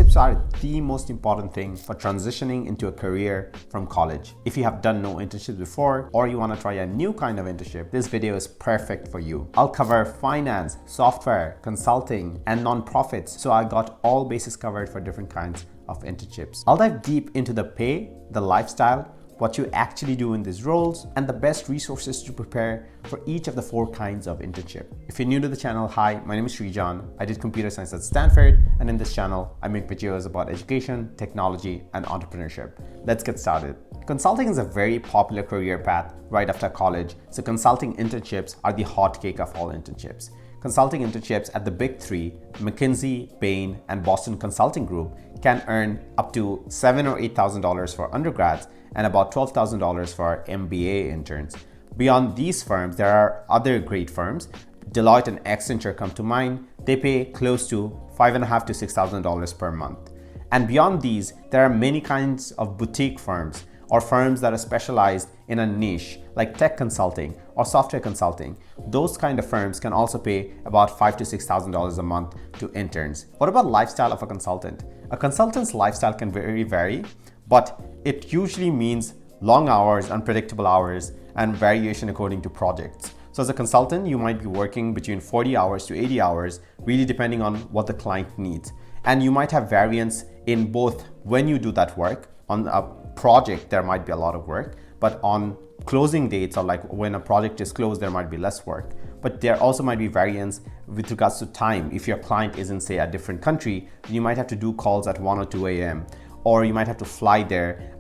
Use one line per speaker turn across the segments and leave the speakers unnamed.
Internships are the most important thing for transitioning into a career from college. If you have done no internships before or you want to try a new kind of internship, this video is perfect for you. I'll cover finance, software, consulting, and non-profits, so I got all bases covered for different kinds of internships. I'll dive deep into the pay, the lifestyle, what you actually do in these roles, and the best resources to prepare for each of the 4 kinds of internship. If you're new to the channel, hi, my name is Srijan. I did computer science at Stanford, and in this channel, I make videos about education, technology, and entrepreneurship. Let's get started. Consulting is a very popular career path right after college, so consulting internships are the hot cake of all internships. Consulting internships at the big 3, Mckinsey, Bain, and Boston Consulting Group, can earn up to $7,000 or $8,000 for undergrads and about $12,000 for MBA interns. Beyond these firms, there are other great firms. Deloitte and Accenture come to mind. They pay close to $5,500 to $6,000 per month. And beyond these, there are many kinds of boutique firms or firms that are specialized in a niche like tech consulting or software consulting. Those kind of firms can also pay about $5,000 to $6,000 a month to interns. What about lifestyle of a consultant? A consultant's lifestyle can vary, but it usually means long hours, unpredictable hours, and variation according to projects. So as a consultant, you might be working between 40 hours to 80 hours, really depending on what the client needs. And you might have variance in both when you do that work. On a project, there might be a lot of work, but on closing dates or like when a project is closed, there might be less work. But there also might be variance with regards to time. If your client is in, say, a different country, you might have to do calls at 1 or 2 a.m. or you might have to fly there,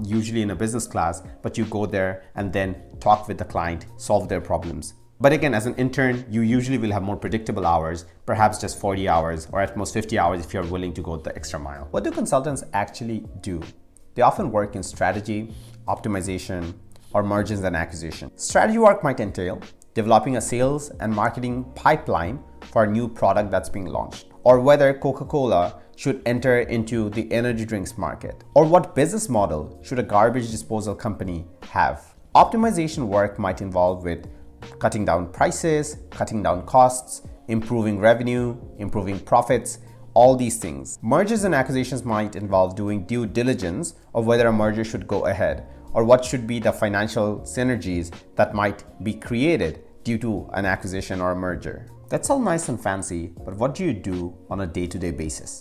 usually in a business class, but you go there and then talk with the client, solve their problems. But again, as an intern, you usually will have more predictable hours, perhaps just 40 hours or at most 50 hours if you're willing to go the extra mile. What do consultants actually do? They often work in strategy, optimization, or mergers and acquisition. Strategy work might entail developing a sales and marketing pipeline for a new product that's being launched, or whether Coca-Cola should enter into the energy drinks market, or what business model should a garbage disposal company have. Optimization work might involve with cutting down prices, cutting down costs, improving revenue, improving profits, all these things. Mergers and acquisitions might involve doing due diligence of whether a merger should go ahead, or what should be the financial synergies that might be created due to an acquisition or a merger. That's all nice and fancy, but what do you do on a day-to-day basis?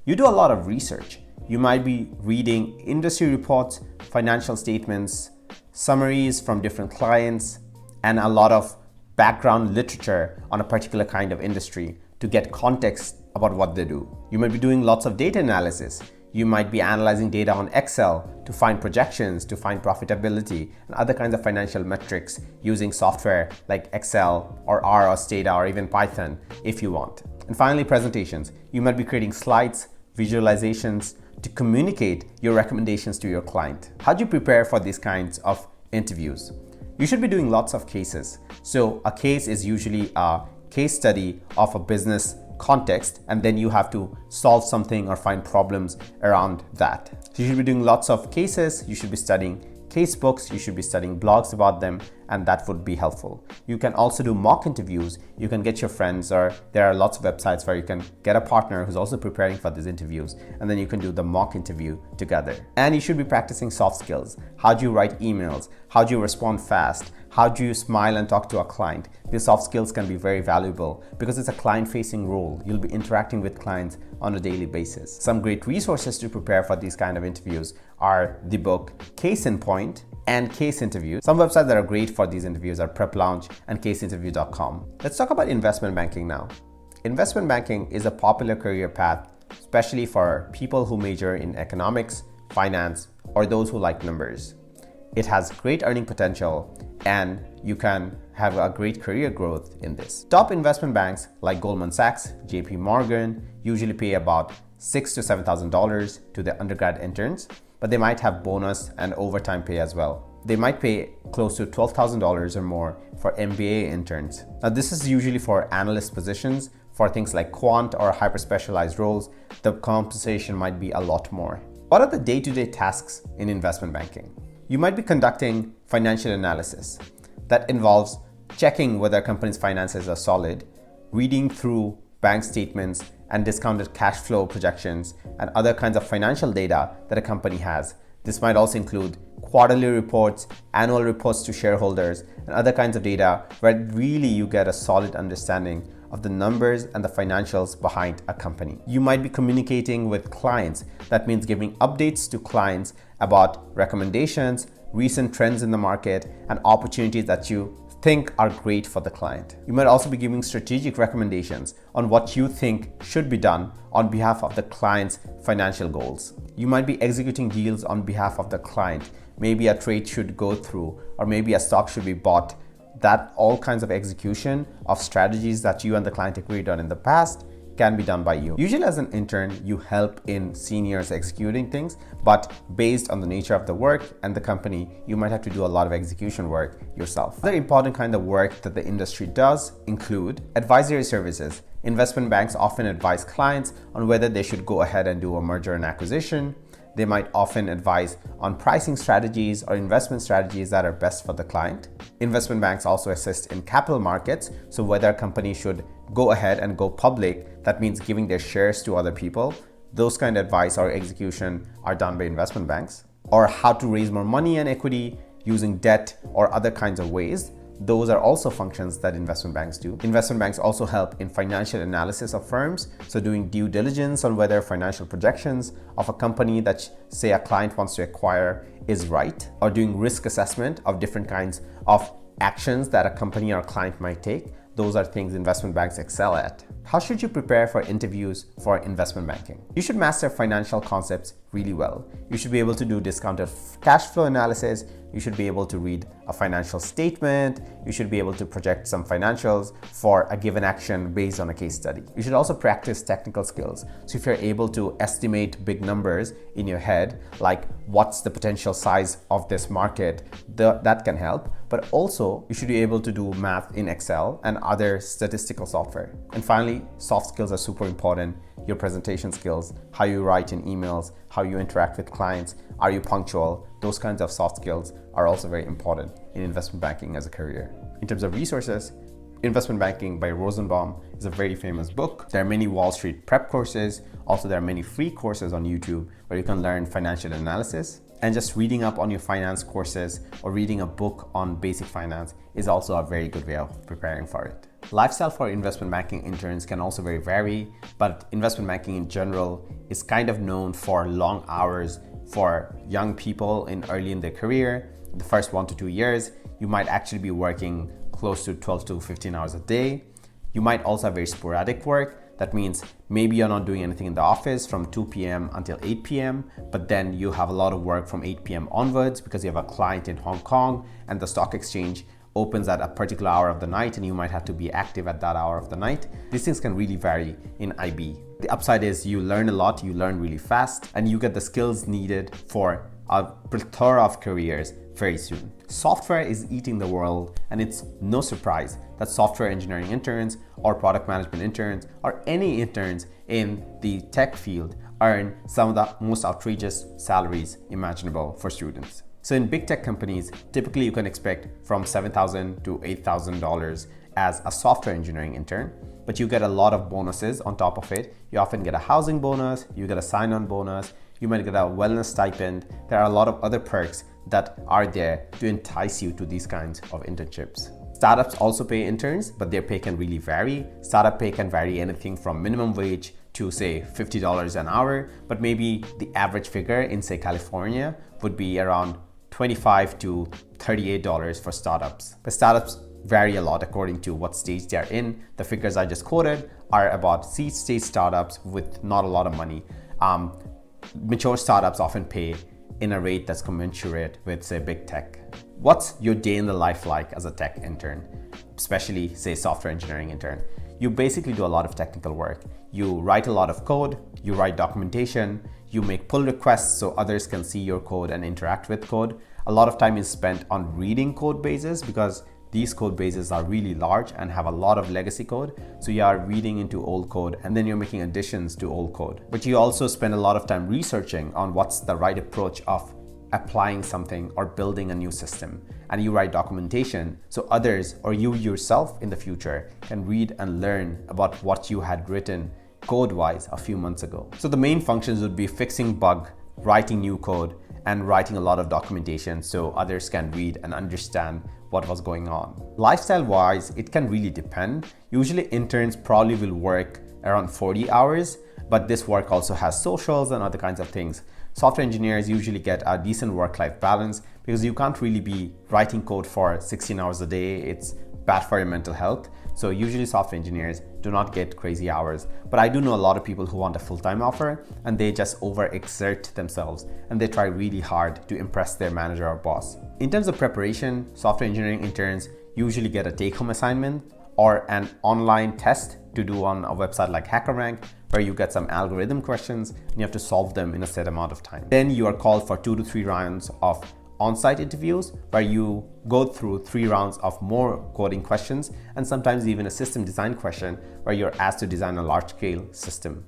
You do a lot of research. You might be reading industry reports, financial statements, summaries from different clients, and a lot of background literature on a particular kind of industry to get context about what they do. You might be doing lots of data analysis. You might be analyzing data on Excel to find projections, to find profitability, and other kinds of financial metrics using software like Excel or R or Stata or even Python if you want. And finally, presentations. You might be creating slides, visualizations to communicate your recommendations to your client. How do you prepare for these kinds of interviews? You should be doing lots of cases. So a case is usually a case study of a business context, and then you have to solve something or find problems around that. So you should be doing lots of cases, you should be studying case books, you should be studying blogs about them, and that would be helpful. You can also do mock interviews. You can get your friends, or there are lots of websites where you can get a partner who's also preparing for these interviews, and then you can do the mock interview together. And you should be practicing soft skills. How do you write emails? How do you respond fast? How do you smile and talk to a client? These soft skills can be very valuable because it's a client-facing role. You'll be interacting with clients on a daily basis. Some great resources to prepare for these kind of interviews are the book Case in Point and Case Interviews. Some websites that are great for these interviews are Prep Lounge and caseinterview.com. Let's talk about investment banking now. Investment banking is a popular career path, especially for people who major in economics, finance, or those who like numbers. It has great earning potential and you can have a great career growth in this. Top investment banks like Goldman Sachs, JP Morgan usually pay about $6,000 to $7,000 to their undergrad interns, but they might have bonus and overtime pay as well. They might pay close to $12,000 or more for MBA interns. Now this is usually for analyst positions. For things like quant or hyper-specialized roles, the compensation might be a lot more. What are the day-to-day tasks in investment banking? You might be conducting financial analysis that involves checking whether a company's finances are solid, reading through bank statements and discounted cash flow projections and other kinds of financial data that a company has. This might also include quarterly reports, annual reports to shareholders, and other kinds of data where really you get a solid understanding of the numbers and the financials behind a company. You might be communicating with clients. That means giving updates to clients about recommendations, recent trends in the market, and opportunities that you think are great for the client. You might also be giving strategic recommendations on what you think should be done on behalf of the client's financial goals. You might be executing deals on behalf of the client. Maybe a trade should go through, or maybe a stock should be bought. That all kinds of execution of strategies that you and the client agreed on in the past can be done by you. Usually as an intern, you help in seniors executing things, but based on the nature of the work and the company, you might have to do a lot of execution work yourself. Other important kind of work that the industry does include advisory services. Investment banks often advise clients on whether they should go ahead and do a merger and acquisition. They might often advise on pricing strategies or investment strategies that are best for the client. Investment banks also assist in capital markets, so whether a company should go ahead and go public, that means giving their shares to other people. Those kind of advice or execution are done by investment banks. Or how to raise more money and equity using debt or other kinds of ways. Those are also functions that investment banks do. Investment banks also help in financial analysis of firms, so doing due diligence on whether financial projections of a company that, say, a client wants to acquire is right, or doing risk assessment of different kinds of actions that a company or client might take. Those are things investment banks excel at. How should you prepare for interviews for investment banking? You should master financial concepts really well. You should be able to do discounted cash flow analysis. You should be able to read a financial statement. You should be able to project some financials for a given action based on a case study. You should also practice technical skills. So if you're able to estimate big numbers in your head, like what's the potential size of this market, that can help. But also you should be able to do math in Excel and other statistical software. And finally, soft skills are super important. Your presentation skills, how you write in emails, how you interact with clients, are you punctual? Those kinds of soft skills are also very important in investment banking as a career. In terms of resources, Investment Banking by Rosenbaum is a very famous book. There are many Wall Street prep courses. Also, there are many free courses on YouTube where you can learn financial analysis. And just reading up on your finance courses or reading a book on basic finance is also a very good way of preparing for it. Lifestyle for investment banking interns can also vary, but investment banking in general is kind of known for long hours for young people early in their career. The first 1 to 2 years, you might actually be working close to 12 to 15 hours a day. You might also have very sporadic work. That means maybe you're not doing anything in the office from 2 p.m. until 8 p.m., but then you have a lot of work from 8 p.m. onwards because you have a client in Hong Kong and the stock exchange opens at a particular hour of the night and you might have to be active at that hour of the night. These things can really vary in IB. The upside is you learn a lot, you learn really fast, and you get the skills needed for a plethora of careers very soon. Software is eating the world, and it's no surprise that software engineering interns or product management interns or any interns in the tech field earn some of the most outrageous salaries imaginable for students. So in big tech companies, typically you can expect from $7,000 to $8,000 as a software engineering intern, but you get a lot of bonuses on top of it. You often get a housing bonus, you get a sign-on bonus, you might get a wellness stipend. There are a lot of other perks that are there to entice you to these kinds of internships. Startups also pay interns, but their pay can really vary. Startup pay can vary anything from minimum wage to say $50 an hour, but maybe the average figure in say California would be around $25 to $38 for startups. But startups vary a lot according to what stage they are in. The figures I just quoted are about seed stage startups with not a lot of money. Mature startups often pay in a rate that's commensurate with say big tech. What's your day in the life like as a tech intern, especially say software engineering intern? You basically do a lot of technical work. You write a lot of code, you write documentation, you make pull requests so others can see your code and interact with code. A lot of time is spent on reading code bases because these code bases are really large and have a lot of legacy code. So you are reading into old code and then you're making additions to old code. But you also spend a lot of time researching on what's the right approach of applying something or building a new system. And you write documentation so others or you yourself in the future can read and learn about what you had written code-wise a few months ago. So the main functions would be fixing bug, writing new code, and writing a lot of documentation so others can read and understand what was going on. Lifestyle-wise, it can really depend. Usually interns probably will work around 40 hours, but this work also has socials and other kinds of things. Software engineers usually get a decent work-life balance because you can't really be writing code for 16 hours a day. It's bad for your mental health. So usually software engineers do not get crazy hours, but I do know a lot of people who want a full-time offer and they just overexert themselves and they try really hard to impress their manager or boss. In terms of preparation, software engineering interns usually get a take-home assignment or an online test to do on a website like HackerRank, where you get some algorithm questions and you have to solve them in a set amount of time. Then you are called for 2 to 3 rounds of on-site interviews where you go through 3 rounds of more coding questions and sometimes even a system design question where you're asked to design a large-scale system.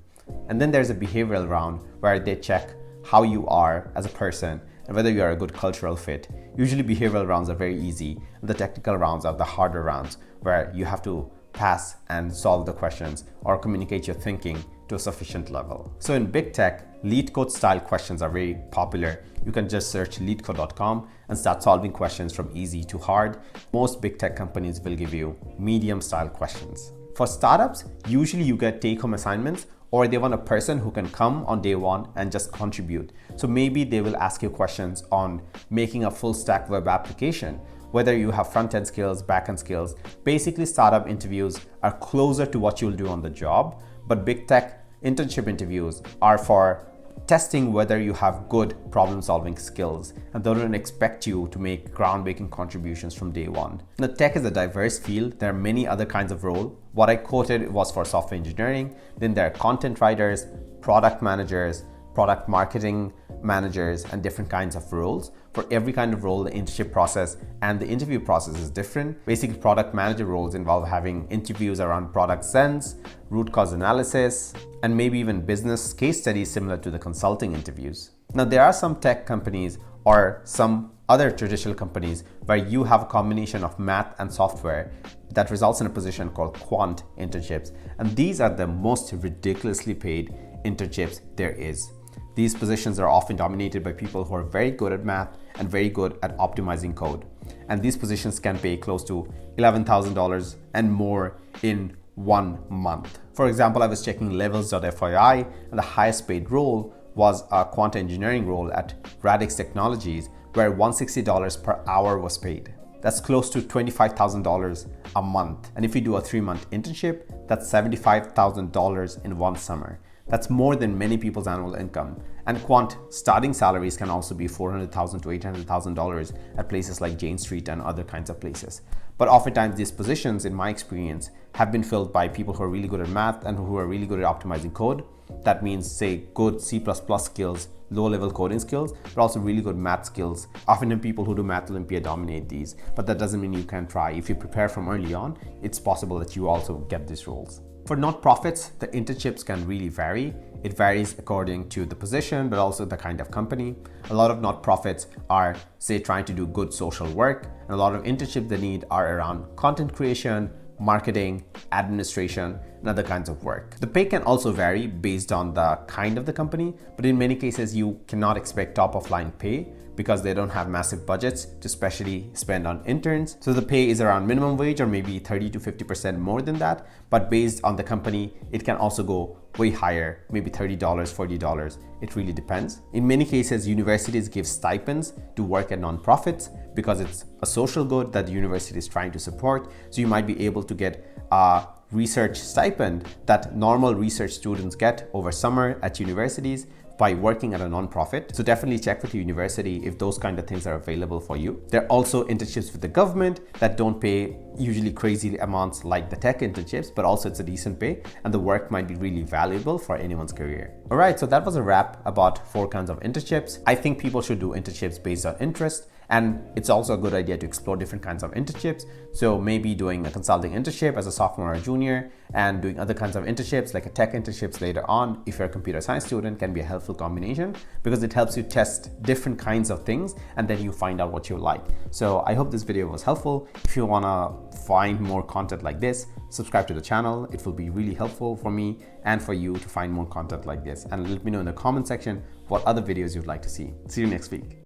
And then there's a behavioral round where they check how you are as a person and whether you are a good cultural fit. Usually behavioral rounds are very easy, and the technical rounds are the harder rounds where you have to pass and solve the questions or communicate your thinking to a sufficient level. So in big tech, lead code style questions are very popular. You can just search leetcode.com and start solving questions from easy to hard. Most big tech companies will give you medium style questions. For startups, usually you get take-home assignments or they want a person who can come on day one and just contribute. So maybe they will ask you questions on making a full stack web application, whether you have front-end skills, back-end skills. Basically, startup interviews are closer to what you'll do on the job, but big tech internship interviews are for testing whether you have good problem-solving skills, and they don't expect you to make groundbreaking contributions from day one. Now, tech is a diverse field. There are many other kinds of roles. What I quoted was for software engineering. Then there are content writers, product managers, product marketing managers, and different kinds of roles. For every kind of role, the internship process and the interview process is different. Basically, product manager roles involve having interviews around product sense, root cause analysis, and maybe even business case studies similar to the consulting interviews. Now, there are some tech companies or some other traditional companies where you have a combination of math and software that results in a position called quant internships. And these are the most ridiculously paid internships there is. These positions are often dominated by people who are very good at math and very good at optimizing code. And these positions can pay close to $11,000 and more in 1 month. For example, I was checking levels.fyi and the highest paid role was a quant engineering role at Radix Technologies, where $160 per hour was paid. That's close to $25,000 a month. And if you do a 3-month internship, that's $75,000 in 1 summer. That's more than many people's annual income. And quant starting salaries can also be $400,000 to $800,000 at places like Jane Street and other kinds of places. But oftentimes these positions, in my experience, have been filled by people who are really good at math and who are really good at optimizing code. That means, say, good C++ skills, low-level coding skills, but also really good math skills. Often people who do Math Olympia dominate these, but that doesn't mean you can't try. If you prepare from early on, it's possible that you also get these roles. For not-profits, the internships can really vary. It varies according to the position, but also the kind of company. A lot of not-profits are, say, trying to do good social work, and a lot of internships they need are around content creation, marketing, administration, and other kinds of work. The pay can also vary based on the kind of the company, but in many cases you cannot expect top-of-line pay because they don't have massive budgets to especially spend on interns. So the pay is around minimum wage or maybe 30 to 50% more than that, but based on the company, it can also go way higher, maybe $30, $40. It really depends. In many cases, universities give stipends to work at nonprofits because it's a social good that the university is trying to support. So you might be able to get a research stipend that normal research students get over summer at universities by working at a nonprofit. So definitely check with your university if those kind of things are available for you. There are also internships with the government that don't pay usually crazy amounts like the tech internships, but also it's a decent pay and the work might be really valuable for anyone's career. All right, so that was a wrap about 4 kinds of internships. I think people should do internships based on interest And it's also a good idea to explore different kinds of internships. So maybe doing a consulting internship as a sophomore or junior, and doing other kinds of internships like a tech internships later on if you're a computer science student can be a helpful combination, because it helps you test different kinds of things and then you find out what you like. So I hope this video was helpful. If you want to find more content like this, subscribe to the channel. It will be really helpful for me and for you to find more content like this. And let me know in the comment section what other videos you'd like to see. See you next week.